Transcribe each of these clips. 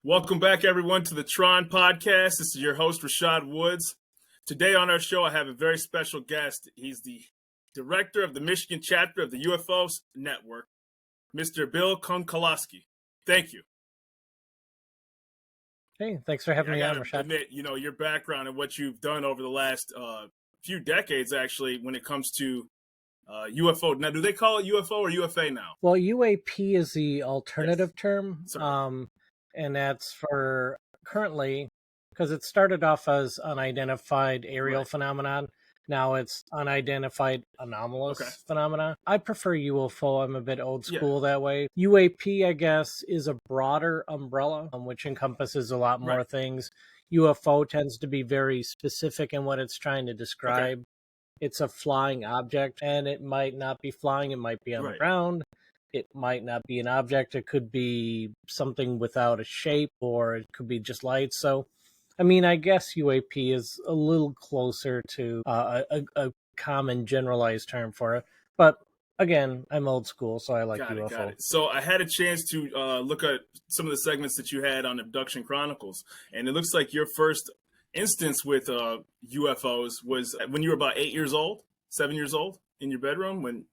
Welcome back, everyone, to the T.R.O.N podcast. This is your host, Rashad Woods. Today on our show, I have a very special guest. He's the director of the Michigan chapter of the UFO Network, Mr. Bill Konkolesky. Thank you. Hey, thanks for having me on, Rashad. Admit, your background and what you've done over the last few decades, actually, when it comes to UFO. Now, do they call it UFO or UFA now? Well, UAP is the alternative term. Sorry. And that's for currently, because it started off as unidentified aerial phenomenon. Now it's unidentified anomalous phenomena. I prefer UFO. I'm a bit old school that way. UAP, I guess, is a broader umbrella, which encompasses a lot more things. UFO tends to be very specific in what it's trying to describe. It's a flying object, and it might not be flying. It might be on the ground. It might not be an object. It could be something without a shape, or it could be just light. So, I mean, I guess UAP is a little closer to a common generalized term for it. But again, I'm old school, so I like UFO. Got it. So I had a chance to look at some of the segments that you had on Abduction Chronicles, and it looks like your first instance with UFOs was when you were about 7 years old, in your bedroom when.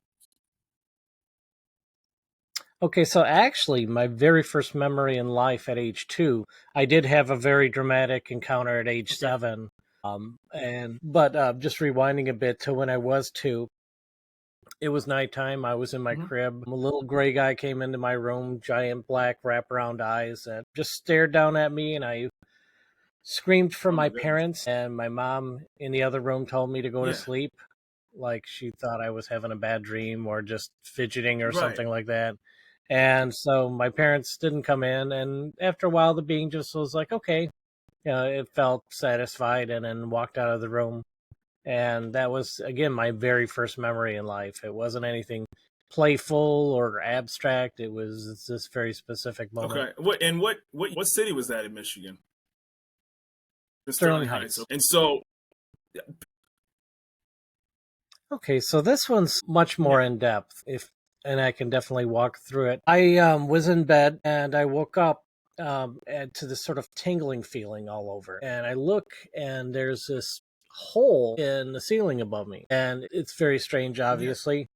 Okay, so actually, my very first memory in life at age 2, I did have a very dramatic encounter at age 7. But just rewinding a bit to when I was 2, it was nighttime. I was in my crib. A little gray guy came into my room, giant black wraparound eyes, and just stared down at me, and I screamed for my parents, and my mom in the other room told me to go to sleep, like she thought I was having a bad dream or just fidgeting or something like that. And so my parents didn't come in, and after a while the being just was like, okay, it felt satisfied, and then walked out of the room. And that was, again, my very first memory in life. It wasn't anything playful or abstract. It was this very specific moment. Okay. What city was that in Michigan? Sterling Heights. And so. Okay, so this one's much more in depth, and I can definitely walk through it. I was in bed, and I woke up to this sort of tingling feeling all over. And I look, and there's this hole in the ceiling above me. And it's very strange, obviously.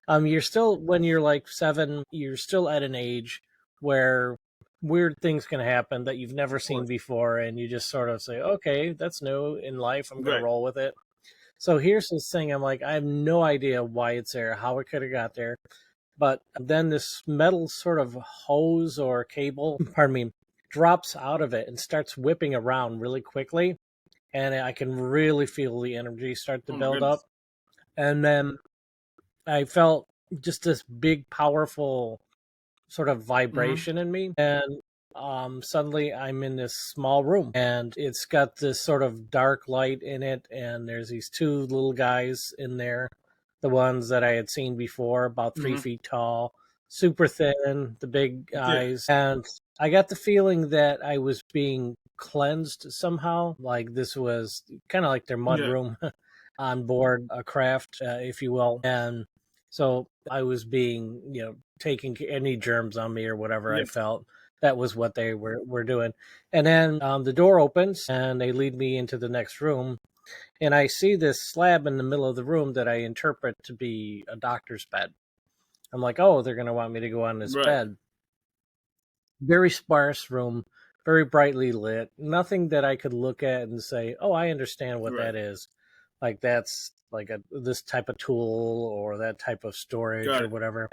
You're still, when you're like 7, you're still at an age where weird things can happen that you've never seen before. And you just sort of say, okay, that's new in life. I'm going to roll with it. So here's this thing. I'm like, I have no idea why it's there, how it could have got there. But then this metal sort of hose or cable, drops out of it and starts whipping around really quickly. And I can really feel the energy start to build up. And then I felt just this big, powerful sort of vibration in me. And suddenly I'm in this small room, and it's got this sort of dark light in it. And there's these 2 little guys in there. The ones that I had seen before, about 3 feet tall, super thin, the big eyes. And I got the feeling that I was being cleansed somehow. Like this was kind of like their mud room on board a craft, if you will. And so I was being, taking any germs on me or whatever I felt. That was what they were doing. And then the door opens, and they lead me into the next room. And I see this slab in the middle of the room that I interpret to be a doctor's bed. I'm like, oh, they're going to want me to go on this bed. Very sparse room, very brightly lit. Nothing that I could look at and say, oh, I understand what that is. Like that's like this type of tool or that type of storage or whatever.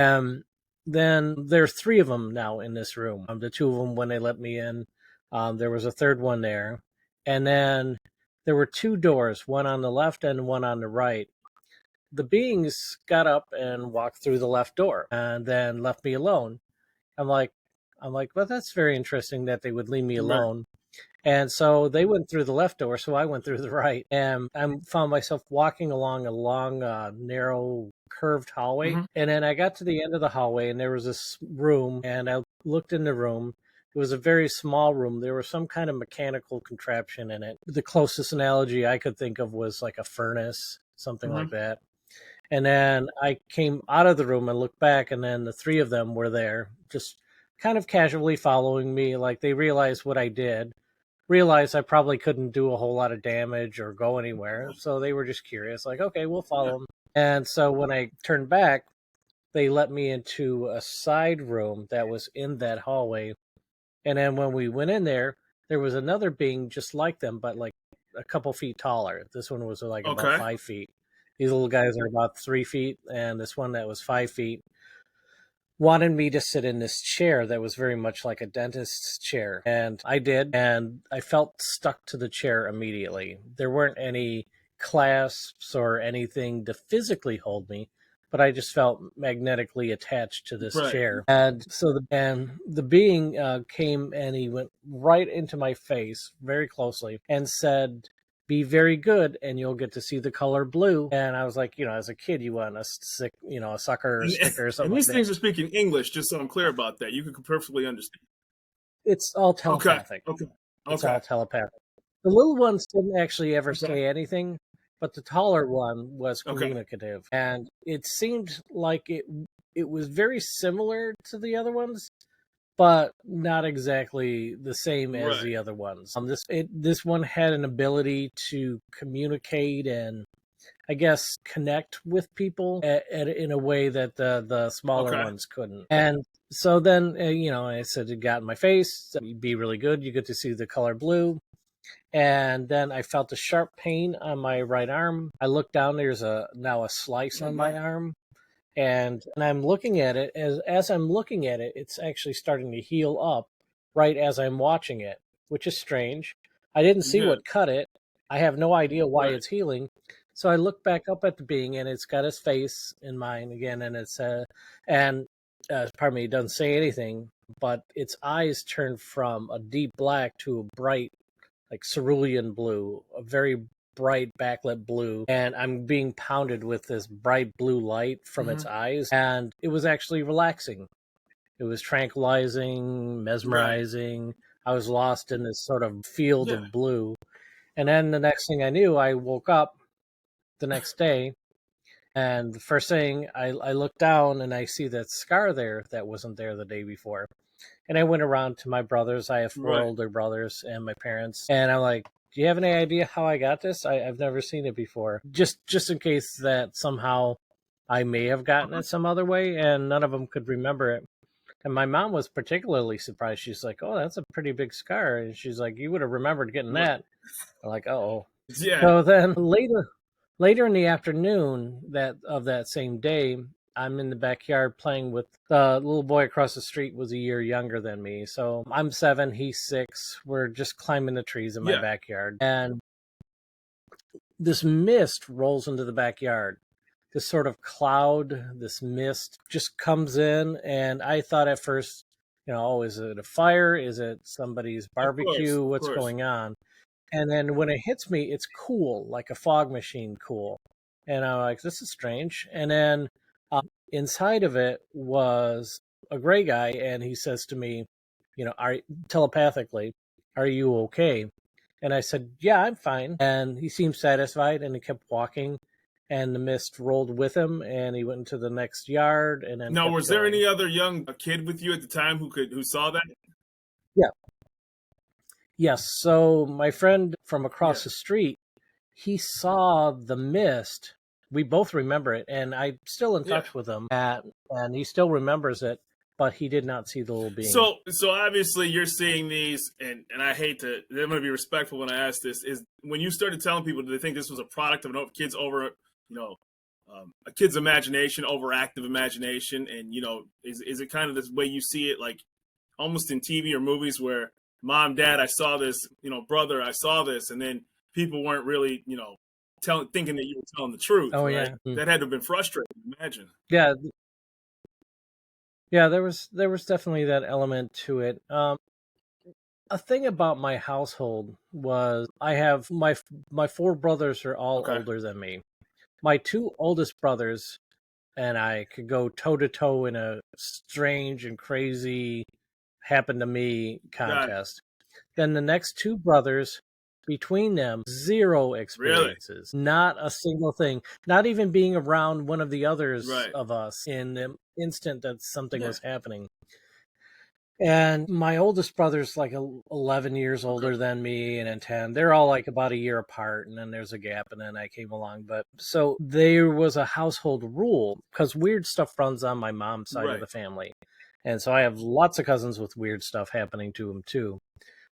Then there's 3 of them now in this room. The 2 of them when they let me in. There was a third one there. And then there were 2 doors, one on the left and one on the right. The beings got up and walked through the left door and then left me alone. I'm like, well, that's very interesting that they would leave me alone. And so they went through the left door, so I went through the right. And I found myself walking along a long, narrow, curved hallway. And then I got to the end of the hallway, and there was this room, and I looked in the room. It was a very small room. There was some kind of mechanical contraption in it. The closest analogy I could think of was like a furnace, something like that. And then I came out of the room and looked back, and then the 3 of them were there, just kind of casually following me. Like they realized what I did, realized I probably couldn't do a whole lot of damage or go anywhere. So they were just curious, like, okay, we'll follow them. And so when I turned back, they let me into a side room that was in that hallway. And then when we went in there was another being just like them, but like a couple feet taller. This one was like about Okay. 5 feet. These little guys are about 3 feet, and this one that was 5 feet wanted me to sit in this chair that was very much like a dentist's chair. And I did, and I felt stuck to the chair immediately. There weren't any clasps or anything to physically hold me, but I just felt magnetically attached to this chair. And so the being came and he went right into my face very closely and said, "Be very good and you'll get to see the color blue." And I was like, as a kid, you want a a sucker or a sticker or something And like these that. things are speaking English, just so I'm clear about that. You can perfectly understand. It's all telepathic. Okay. It's all telepathic. The little ones didn't actually ever say anything, but the taller one was communicative. And it seemed like it was very similar to the other ones, but not exactly the same as the other ones. This one had an ability to communicate and I guess connect with people in a way that the smaller ones couldn't. And so then I said it got in my face. Be really good. You get to see the color blue. And then I felt a sharp pain on my right arm. I looked down. There's now a slice on my arm. And I'm looking at it. As I'm looking at it, it's actually starting to heal up right as I'm watching it, which is strange. I didn't see what cut it. I have no idea why it's healing. So I look back up at the being, and it's got his face in mine again, and pardon me, it doesn't say anything, but its eyes turn from a deep black to a bright, like cerulean blue, a very bright backlit blue, and I'm being pounded with this bright blue light from its eyes, and it was actually relaxing. It was tranquilizing, mesmerizing. I was lost in this sort of field of blue. And then the next thing I knew, I woke up the next day, and the first thing I look down and I see that scar there that wasn't there the day before. And I went around to my brothers. I have four older brothers and my parents. And I'm like, do you have any idea how I got this? I've never seen it before. Just in case that somehow I may have gotten it some other way, and none of them could remember it. And my mom was particularly surprised. She's like, "Oh, that's a pretty big scar." And she's like, "You would have remembered getting that." I'm like, "Oh." Yeah. So then later in the afternoon of that same day, I'm in the backyard playing with the little boy across the street was a year younger than me. So I'm 7, he's 6. We're just climbing the trees in my backyard. And this mist rolls into the backyard. This sort of cloud, this mist just comes in. And I thought at first, oh, is it a fire? Is it somebody's barbecue? What's going on? And then when it hits me, it's cool, like a fog machine cool. And I'm like, this is strange. And then inside of it was a gray guy, and he says to me, telepathically, "Are you okay?" And I said, "Yeah, I'm fine." And he seemed satisfied, and he kept walking, and the mist rolled with him, and he went into the next yard, and then Now, kept was there going. any other young kid with you at the time who saw that? Yeah. Yes. So my friend from across the street, he saw the mist. We both remember it, and I'm still in touch with him, and he still remembers it, but he did not see the little being. So obviously you're seeing these, and I hate to, I'm going to be respectful when I ask this, is when you started telling people, do they think this was a product of a kid's a kid's imagination, overactive imagination, and, is it kind of this way you see it, like almost in TV or movies where mom, dad, I saw this, brother, I saw this, and then people weren't really, thinking that you were telling the truth. Oh, right? yeah. That had to have been frustrating, imagine. Yeah. Yeah, there was definitely that element to it. A thing about my household was I have my 4 brothers are all older than me. My 2 oldest brothers and I could go toe to toe in a strange and crazy happened to me contest. Then the next 2 brothers, between them, 0 experiences. Really? Not a single thing. Not even being around one of the others of us in the instant that something was happening. And my oldest brother's like 11 years Okay. older than me, and then 10. They're all like about a year apart, and then there's a gap, and then I came along. But so there was a household rule because weird stuff runs on my mom's side of Right. the family. And so I have lots of cousins with weird stuff happening to them too.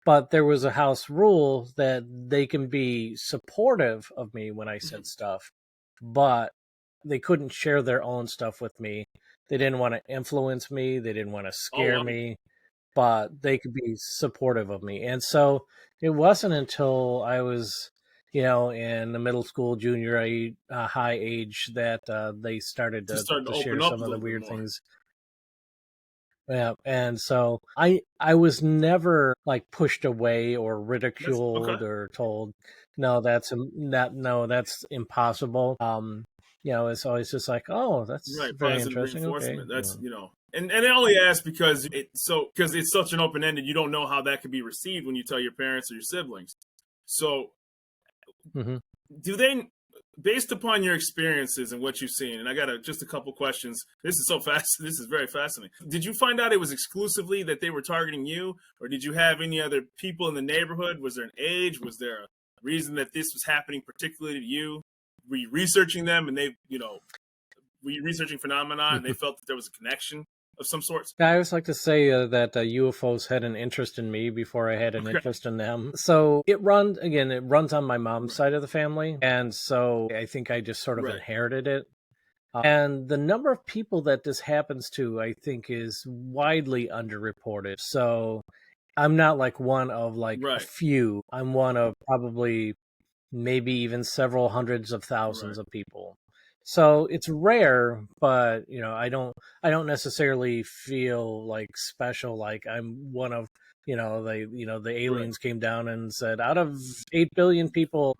But there was a house rule that they can be supportive of me when I said stuff, but they couldn't share their own stuff with me. They didn't want to influence me, they didn't want to Oh, scare wow. me, but they could be supportive of me. And so it wasn't until I was, in the middle school, high age that they started To to, start to to open share up a some of the little bit weird more. things. Yeah, and so I was never like pushed away or That's okay. ridiculed or told, no, that's impossible. It's always just like, oh, that's Right. very Positive interesting. Okay, reinforcement. That's, and I only ask because it's such an open ended. You don't know how that could be received when you tell your parents or your siblings. So hmm do they, based upon your experiences and what you've seen, and I got just a couple questions. This is so fast. This is very fascinating. Did you find out it was exclusively that they were targeting you, or did you have any other people in the neighborhood? Was there an age? Was there a reason that this was happening particularly to you? Were you researching them, and were you researching phenomena, and they felt that there was a connection of some sorts? I always like to say that UFOs had an interest in me before I had an Okay. interest in them. So it runs on my mom's Right. side of the family, and so I think I just sort of Right. inherited it. And the number of people that this happens to, I think, is widely underreported. So I'm not like one of like a Right. few. I'm one of probably maybe even several hundreds of thousands Right. of people. So it's rare, but I don't necessarily feel like special, like I'm one of, the Right. aliens came down and said out of 8 billion people,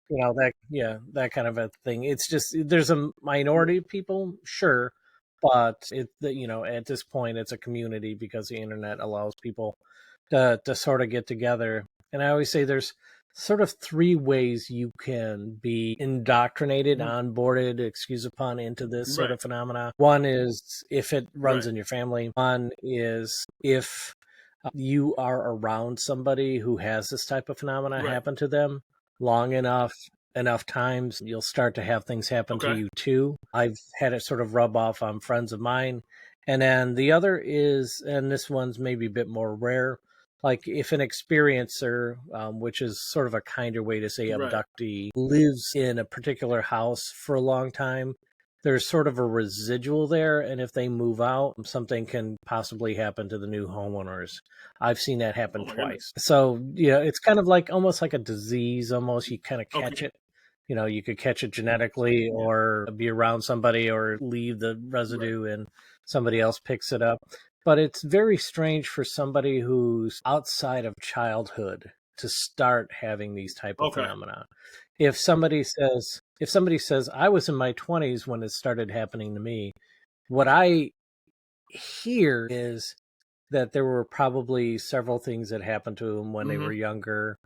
that kind of a thing. It's just there's a minority of people, sure, but at this point it's a community because the internet allows people to sort of get together. And I always say there's sort of three ways you can be indoctrinated, Mhm. onboarded, excuse a pun, into this sort Right. of phenomena. One is if it runs Right. in your family. One is if you are around somebody who has this type of phenomena Right. happen to them long enough times, you'll start to have things happen to Okay. you too. I've had it sort of rub off on friends of mine. And then the other is, and this one's maybe a bit more rare, like if an experiencer, which is sort of a kinder way to say Right. abductee, lives in a particular house for a long time, there's sort of a residual there. And if they move out, something can possibly happen to the new homeowners. I've seen that happen Oh my goodness. twice. So, it's kind of like almost like a disease, almost. You kind of catch Okay. it. You could catch it genetically Yeah. or be around somebody or leave the Right. residue and somebody else picks it up. But it's very strange for somebody who's outside of childhood to start having these type of Okay. phenomena. If somebody says I was in my 20s when it started happening to me, what I hear is that there were probably several things that happened to them when they Hmm. were younger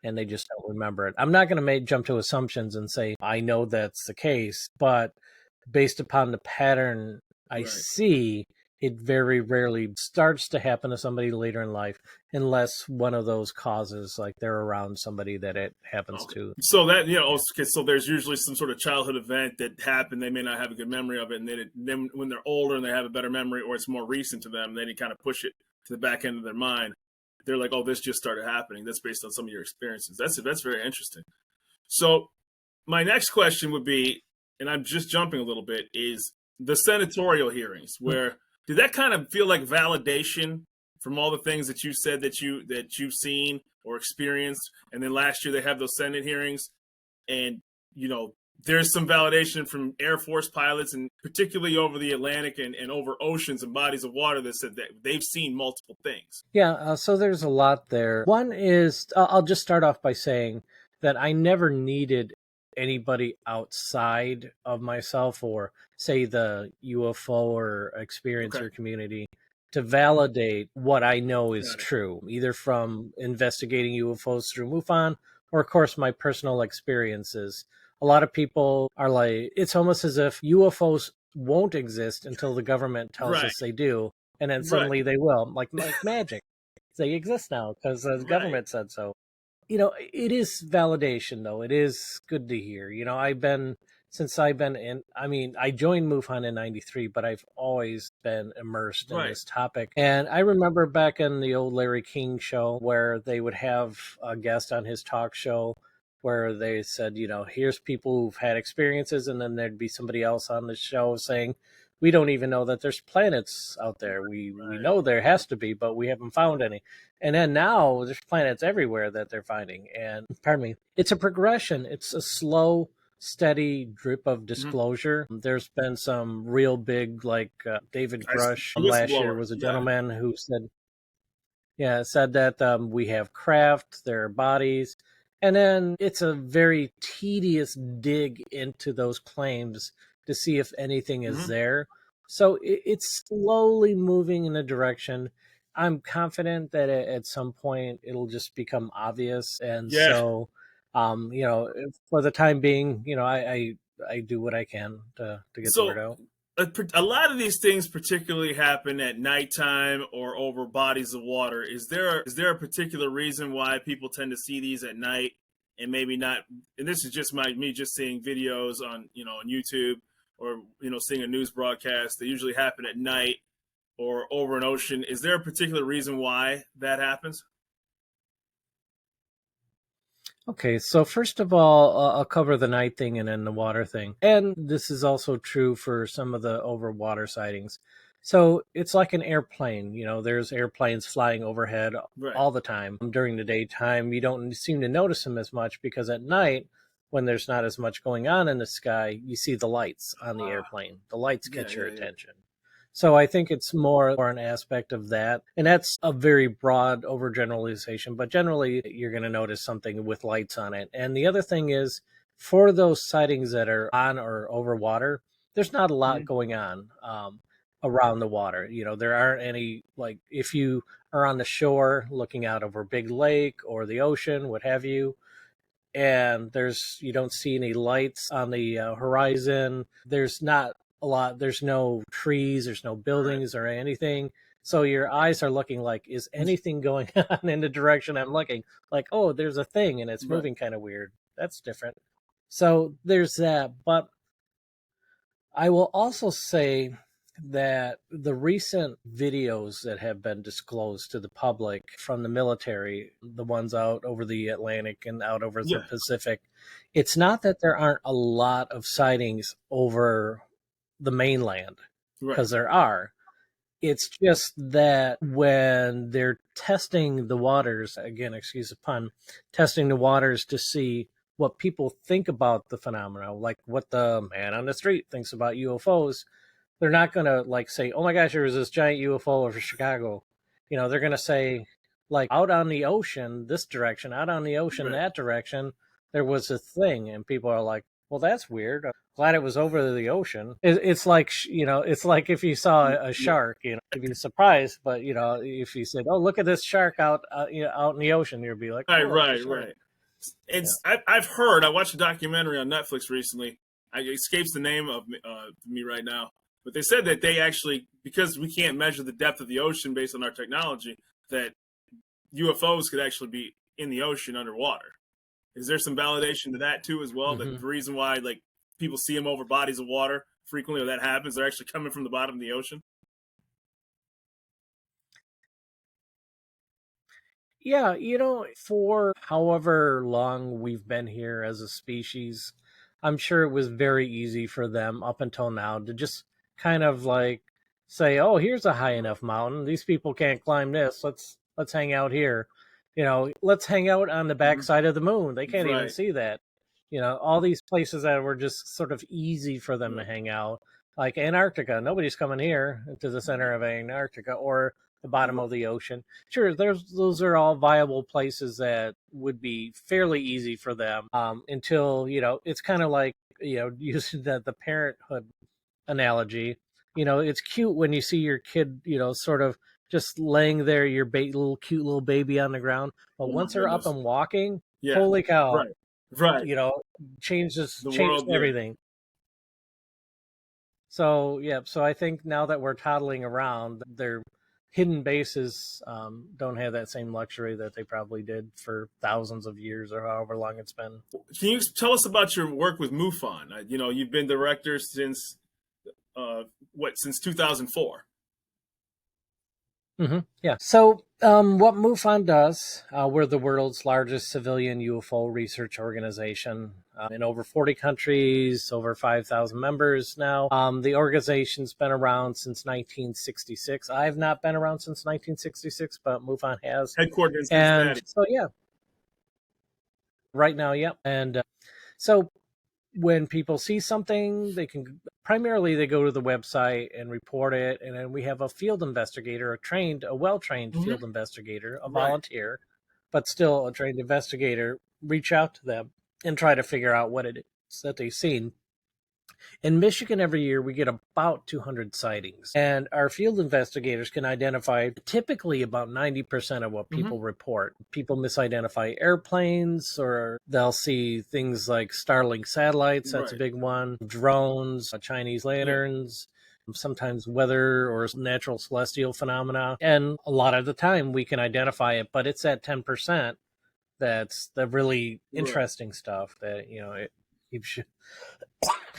and they just don't remember it. I'm not going to jump to assumptions and say I know that's the case, but based upon the pattern I Right. see, it very rarely starts to happen to somebody later in life unless one of those causes, like they're around somebody that it happens Okay. to. So that okay, so there's usually some sort of childhood event that happened. They may not have a good memory of it, and then when they're older and they have a better memory, or it's more recent to them, then you kind of push it to the back end of their mind. They're like, "Oh, this just started happening." That's based on some of your experiences. That's very interesting. So my next question would be, and I'm just jumping a little bit, is the senatorial hearings, where did that kind of feel like validation from all the things that you said that you've seen or experienced, and then last year they have those Senate hearings, and you know there's some validation from Air Force pilots, and particularly over the Atlantic and over oceans and bodies of water that said that they've seen multiple things. Yeah, so there's a lot there. One is, I'll just start off by saying that I never needed anybody outside of myself or, say, the UFO or Okay, experiencer community to validate what I know is got it. true, either from investigating UFOs through MUFON or, of course, my personal experiences. A lot of people are like, it's almost as if UFOs won't exist until the government tells Right. us they do, and then Right. suddenly they will, like magic. They exist now because the Right. government said so. It is validation, though. It is good to hear. Since I've been in, I mean, I joined MUFON in 93, but I've always been immersed in Right. this topic. And I remember back in the old Larry King show where they would have a guest on his talk show where they said, here's people who've had experiences, and then there'd be somebody else on the show saying, we don't even know that there's planets out there. We Right. know there has to be, but we haven't found any. And then now there's planets everywhere that they're finding. And pardon me, it's a progression. It's a slow, steady drip of Mhm. disclosure. There's been some real big, like David I see. Grush last year Whistleblower. was a Yeah. gentleman who said that we have craft, there are bodies, and then it's a very tedious dig into those claims to see if anything is Hmm. there. So it's slowly moving in a direction. I'm confident that at some point it'll just become obvious, and Yeah. so, for the time being, I do what I can to get the word So out. a lot of these things particularly happen at nighttime or over bodies of water. Is there a particular reason why people tend to see these at night and maybe not? And this is just me just seeing videos on YouTube or seeing a news broadcast. They usually happen at night or over an ocean. Is there a particular reason why that happens? Okay, so first of all, I'll cover the night thing and then the water thing. And this is also true for some of the over water sightings. So it's like an airplane. There's airplanes flying overhead Right. all the time. During the daytime, you don't seem to notice them as much because at night, when there's not as much going on in the sky, you see the lights on the Ah, airplane. The lights yeah, catch your yeah, yeah. attention. So I think it's more an aspect of that. And that's a very broad overgeneralization, but generally you're going to notice something with lights on it. And the other thing is for those sightings that are on or over water, there's not a lot Mhm. going on around the water. There aren't any, like if you are on the shore looking out over a big lake or the ocean, what have you, and you don't see any lights on the horizon. There's not a lot. There's no trees. There's no Right. buildings or anything. So your eyes are looking like, is anything going on in the direction I'm looking? Like, oh, there's a thing and it's Right. moving kind of weird. That's different. So there's that. But I will also say that the recent videos that have been disclosed to the public from the military, the ones out over the Atlantic and out over the Yeah. Pacific, it's not that there aren't a lot of sightings over the mainland, Right. because there are. It's just that when they're testing the waters, again, excuse the pun, testing the waters to see what people think about the phenomena, like what the man on the street thinks about UFOs, they're not going to like say, "Oh my gosh, there was this giant UFO over Chicago." They're going to say, like, out on the ocean, this direction, out on the ocean, Right. that direction, there was a thing, and people are like, "Well, that's weird. Glad it was over the ocean." It's like it's like if you saw a Yeah. shark, you'd be surprised, but if you said, "Oh, look at this shark out, out in the ocean," you'd be like, Right, "Oh, that's a right, shark." right. Yeah. I've heard. I watched a documentary on Netflix recently. It escapes the name of me right now, but they said that they actually, because we can't measure the depth of the ocean based on our technology, that UFOs could actually be in the ocean underwater. Is there some validation to that too, as well? That hmm the reason why like people see them over bodies of water frequently, or that happens, they're actually coming from the bottom of the ocean. Yeah, for however long we've been here as a species, I'm sure it was very easy for them up until now to just kind of like say, "Oh, here's a high enough mountain. These people can't climb this. Let's hang out here. Let's hang out on the Mhm. backside of the moon. They can't even Right, see that." All these places that were just sort of easy for them to right, hang out, like Antarctica. Nobody's coming here to the center of Antarctica or the bottom right. of the ocean. Sure, those are all viable places that would be fairly easy for them, until it's kind of like using the parenthood analogy. It's cute when you see your kid sort of just laying there, your little cute little baby on the ground, but Oh my once they're up goodness. and walking, Yeah. holy cow, Right. Right. you know changes The changes world. Yeah. everything. So yeah, so I think now that we're toddling around, their hidden bases don't have that same luxury that they probably did for thousands of years or however long it's been. Can you tell us about your work with MUFON? You've been director since since 2004. Yeah. So, what MUFON does, we're the world's largest civilian UFO research organization in over 40 countries, over 5,000 members now. The organization's been around since 1966. I've not been around since 1966, but MUFON has. Headquartered in And Cincinnati. so, yeah, right now, yep. And so, when people see something, they can primarily they go to the website and report it, and then we have a field investigator, a well-trained field investigator, a volunteer, but still a trained investigator, reach out to them and try to figure out what it is that they've seen. In Michigan, every year we get about 200 sightings, and our field investigators can identify typically about 90% of what people report. People misidentify airplanes, or they'll see things like Starlink satellites. That's a big one. Drones, Chinese lanterns. Sometimes weather or natural celestial phenomena. And a lot of the time we can identify it, but it's that 10% that's the really interesting stuff that, it keeps you,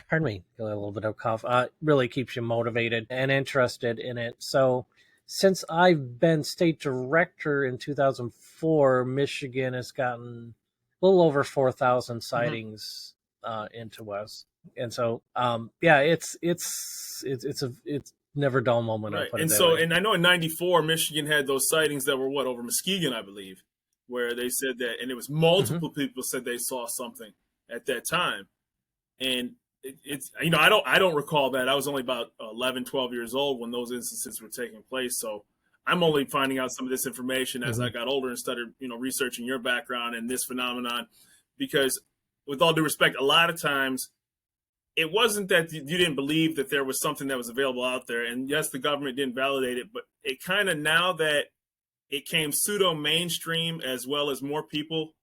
pardon me, a little bit of cough, really keeps you motivated and interested in it. So since I've been state director in 2004, Michigan has gotten a little over 4,000 sightings into us. And so, it's never a dull moment. Right. I'll put it And that so, way. and I know in '94, Michigan had those sightings that were over Muskegon, I believe, where they said that, and it was multiple people said they saw something at that time. And it's, I don't recall that. I was only about 11, 12 years old when those instances were taking place. So I'm only finding out some of this information as I got older and started, researching your background and this phenomenon, because with all due respect, a lot of times it wasn't that you didn't believe that there was something that was available out there. And yes, the government didn't validate it, but it kind of, now that it came pseudo mainstream, as well as more people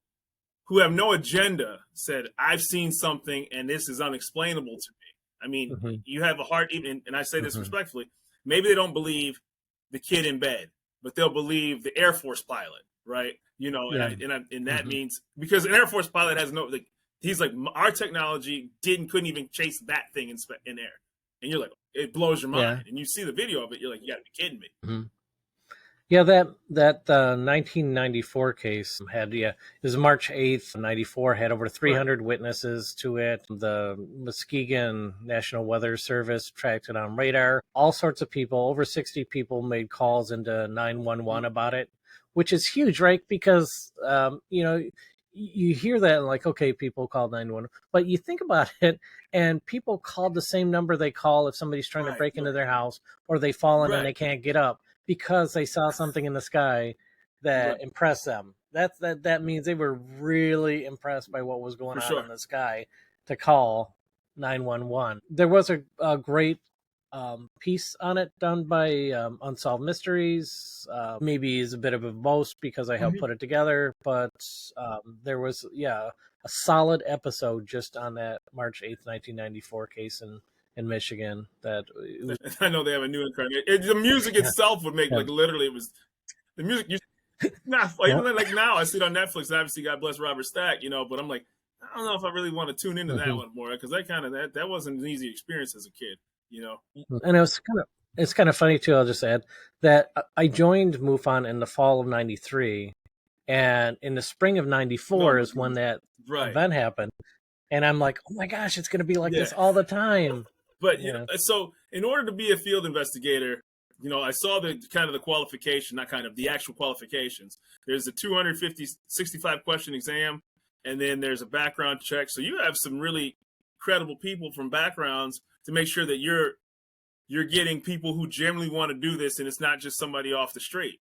who have no agenda said, I've seen something and this is unexplainable to me. I mean, you have a heart, even, and I say this respectfully, maybe they don't believe the kid in bed, but they'll believe the Air Force pilot, right? And that means, because an Air Force pilot has no, like, he's like, our technology couldn't even chase that thing in air. And you're like, it blows your mind. And you see the video of it, you're like, you gotta be kidding me. Yeah, that 1994 case it was March 8th, 94, had over 300 witnesses to it. The Muskegon National Weather Service tracked it on radar. All sorts of people, over 60 people made calls into 911 about it, which is huge, right? Because, you hear that and like, okay, people called 911, but you think about it, and people called the same number they call if somebody's trying to break into their house, or they've fallen and they can't get up, because they saw something in the sky that impressed them. That means they were really impressed by what was going on in the sky to call 911. There was a great piece on it done by Unsolved Mysteries. Maybe is a bit of a boast because I helped put it together, but there was a solid episode just on that March 8th, 1994 case in Michigan. That I know they have a new incarnation. The music itself would make like, literally, it was the music. Even like now, I see it on Netflix. And obviously, God bless Robert Stack, but I'm like, I don't know if I really want to tune into that one more, because that wasn't an easy experience as a kid. And it's kind of funny too. I'll just add that I joined MUFON in the fall of '93, and in the spring of '94 is when that event happened. And I'm like, oh my gosh, it's going to be like this all the time. But so in order to be a field investigator, I saw the qualification, not the actual qualifications. There's a 65 question exam, and then there's a background check. So you have some really credible people from backgrounds to make sure that you're getting people who genuinely want to do this, and it's not just somebody off the street.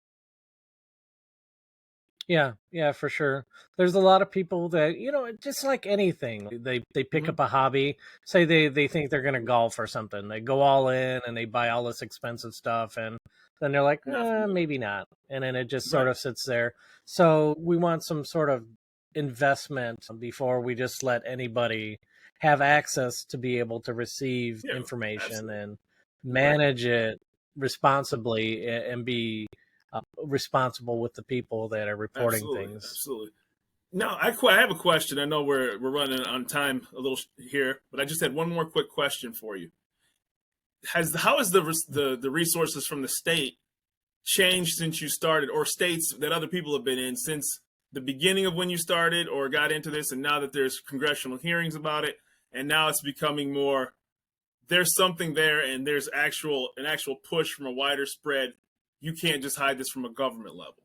Yeah, for sure. There's a lot of people that, just like anything, they pick up a hobby. Say they think they're going to golf or something. They go all in and they buy all this expensive stuff, and then they're like, maybe not. And then it just sort of sits there. So we want some sort of investment before we just let anybody have access to be able to receive Yeah, information absolutely. and manage it responsibly and be responsible with the people that are reporting Absolutely. things. Absolutely. Now, I have a question. I know we're running on time a little here, but I just had one more quick question for you. How has the resources from the state changed since you started, or states that other people have been in since the beginning of when you started or got into this, and now that there's congressional hearings about it, and now it's becoming more, there's something there, and there's an actual push from a wider spread. You can't just hide this from a government level.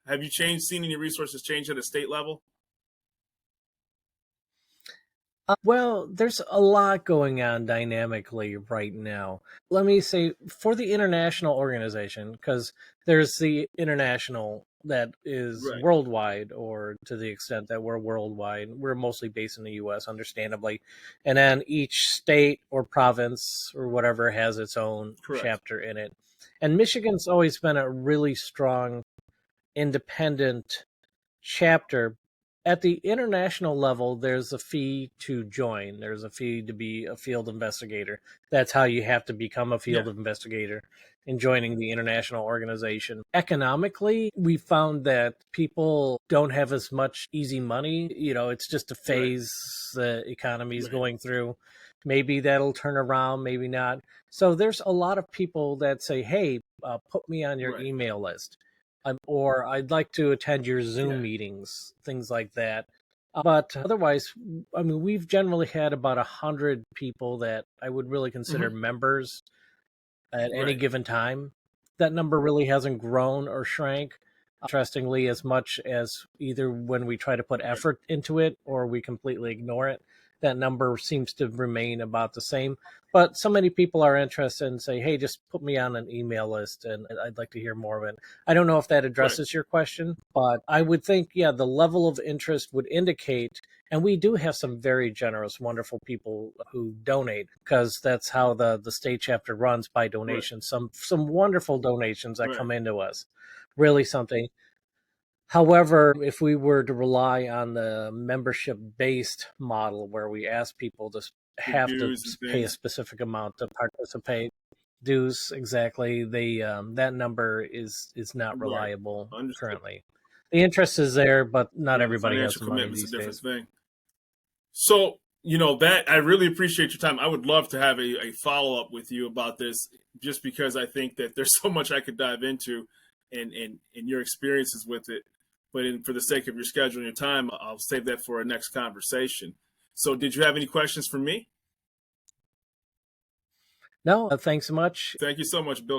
Have you seen any resources change at a state level? Well, there's a lot going on dynamically right now. Let me say for the international organization, because there's the international that is Right. worldwide, or to the extent that we're worldwide. We're mostly based in the US, understandably. And then each state or province or whatever has its own Correct. chapter in it. And Michigan's always been a really strong, independent chapter. At the international level, there's a fee to join. There's a fee to be a field investigator. That's how you have to become a Yeah. field investigator in joining the international organization. Economically, we found that people don't have as much easy money. It's just a Right. phase the economy is Right. going through. Maybe that'll turn around, maybe not. So there's a lot of people that say, hey, put me on your Right. email list, or I'd like to attend your Yeah. Zoom meetings, things like that. But otherwise, I mean, we've generally had about 100 people that I would really consider Hmm. members at any Right. given time. That number really hasn't grown or shrank, interestingly, as much as either when we try to put Right. effort into it or we completely ignore it. That number seems to remain about the same. But so many people are interested and say, hey, just put me on an email list and I'd like to hear more of it. I don't know if that Right. addresses your question, but I would think, yeah, the level of interest would indicate. And we do have some very generous, wonderful people who donate, because that's how the state chapter runs, by Right. donations. Some wonderful donations that Right. come into us, really something. However, if we were to rely on the membership based model where we ask people to The have to dues and pay a things. specific amount to participate, dues exactly, that number is not Right. reliable Understood. currently. The interest is there, but not Yeah, the everybody has financial the money commitment's a these different days. thing. So, that I really appreciate your time. I would love to have a follow up with you about this, just because I think that there's so much I could dive into, and your experiences with it. But for the sake of your schedule and your time, I'll save that for our next conversation. So, did you have any questions for me? No, thanks so much. Thank you so much, Bill